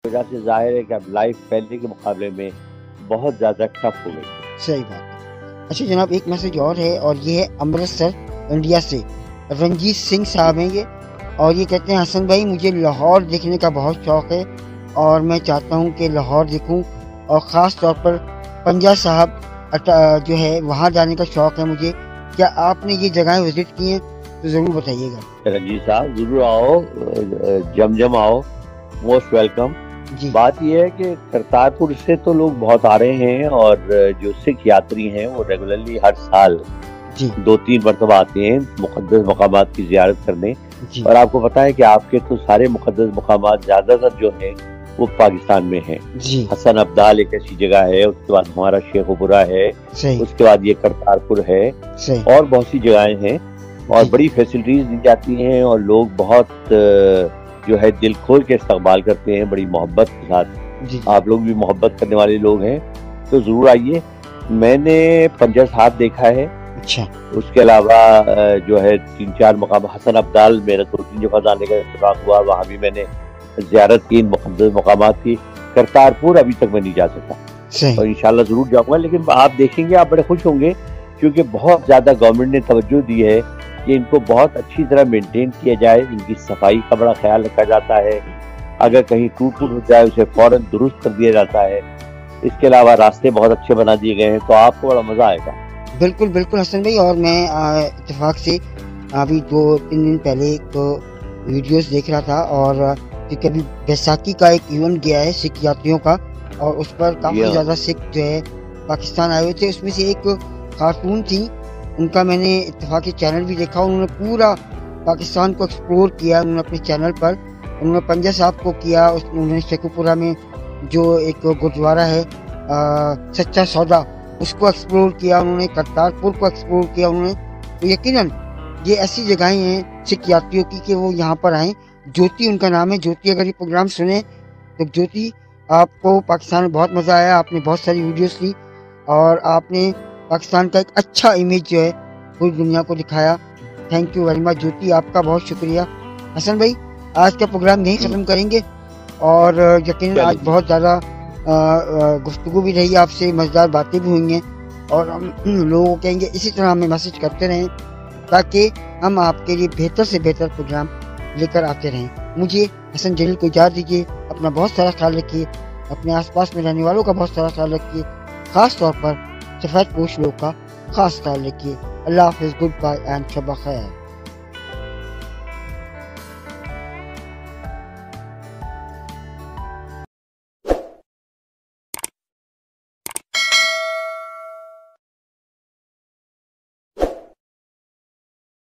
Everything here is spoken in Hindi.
वजह से ज़ाहिर है कि अब लाइफ पहले के मुकाबले में बहुत ज़्यादा टफ हो गई है। सही बात है। अच्छा जनाब, एक मैसेज और है और ये है अमृतसर इंडिया से। रंजीत सिंह साहब हैं ये, और ये कहते हैं हसन भाई मुझे लाहौर देखने का बहुत शौक़ है और मैं चाहता हूँ कि लाहौर देखूँ, और ख़ास तौर पर पंजा साहब जो है वहाँ जाने का शौक़ है मुझे। क्या आपने ये जगहें विज़िट की हैं तो ज़रूर बताइएगा। रंजीत साहब ज़रूर आओ, जमजम आओ, मोस्ट वेलकम। जी बात यह है कि करतारपुर से तो लोग बहुत आ रहे हैं और जो सिख यात्री हैं वो रेगुलरली हर साल जी 2-3 मरतबा आते हैं मुक़द्दस मकामात की ज़ियारत करने। जी और आपको पता है कि आपके तो सारे मुक़द्दस मकामात ज़्यादातर जो हैं वो पाकिस्तान में हैं। जी हसन अब्दाल एक ऐसी जगह है, उसके बाद हमारा शेखुपुरा है, सही उसके बाद ये करतारपुर है, सही और बहुत सी जगहें हैं और जी बड़ी फैसिलिटीज दी जाती हैं और लोग बहुत जो है दिल खोल के इस्तकबाल करते हैं, बड़ी मोहब्बत के साथ। जी आप लोग भी मोहब्बत करने वाले लोग हैं तो ज़रूर आइए। मैंने पंजा साहब देखा है, अच्छा उसके अलावा जो है 3-4 मकाम हसन अब्दाल मेरा 2-3 दफ़ा जाने का इत्तेफाक हुआ, वहाँ भी मैंने ज़ियारत की मुक़द्दस मकामात की। करतारपुर अभी तक मैं नहीं जा सका सही और इंशाल्लाह ज़रूर जाऊँगा, लेकिन आप देखेंगे आप बड़े खुश होंगे क्योंकि बहुत ज़्यादा गवर्नमेंट ने तवज्जो दी है कि इनको बहुत अच्छी तरह मेंटेन किया जाए, इनकी सफाई का बड़ा ख्याल रखा जाता है। अगर कहीं टूट-फूट हो जाए उसे फ़ौरन दुरुस्त कर दिया जाता है। इसके अलावा रास्ते बहुत अच्छे बना दिए गए हैं, तो आपको बड़ा मज़ा आएगा। बिल्कुल बिल्कुल हसन भाई, और मैं इत्तेफाक से अभी 2-3 दिन पहले एक वीडियोस देख रहा था और क्योंकि अभी बैसाखी का एक इवेंट गया है सिख यात्रियों का, और उस पर काफ़ी जी हाँ। ज़्यादा सिख जो है पाकिस्तान आए हुए थे। उसमें से एक खातून थी, उनका मैंने इत्तेफाकी चैनल भी देखा। उन्होंने पूरा पाकिस्तान को एक्सप्लोर किया। उन्होंने अपने चैनल पर उन्होंने पंजा साहब को किया, उन्होंने शेखुपुरा में जो एक गुरुद्वारा है सच्चा सौदा उसको एक्सप्लोर किया, उन्होंने करतारपुर को एक्सप्लोर किया उन्होंने। तो यकीनन ये ऐसी जगहें हैं सिख यात्रियों की कि वो यहाँ पर आएँ। ज्योति उनका नाम है। ज्योति अगर ये प्रोग्राम सुने तो ज्योति आपको पाकिस्तान में बहुत मज़ा आया, आपने बहुत सारी वीडियोस ली और आपने पाकिस्तान का एक अच्छा इमेज जो है पूरी दुनिया को दिखाया। थैंक यू वेरी मच ज्योति, आपका बहुत शुक्रिया। हसन भाई आज का प्रोग्राम यहीं ख़त्म करेंगे और यकीनन आज बहुत ज़्यादा गुफ्तगू भी रही आपसे, मज़ेदार बातें भी हुई हैं और हम लोगों को कहेंगे इसी तरह हमें मैसेज करते रहें ताकि हम आपके लिए बेहतर से बेहतर प्रोग्राम लेकर आते रहें। मुझे हसन जलील को इजाज़त दीजिए। अपना बहुत सारा ख्याल रखिए, अपने आसपास में रहने वालों का बहुत सारा ख्याल रखिए, ख़ास तौर पर सफ़ेद पोश लोग का खास ख्याल रखिए। अल्लाह हाफ़िज़, गुड बाय एंड शब खैर।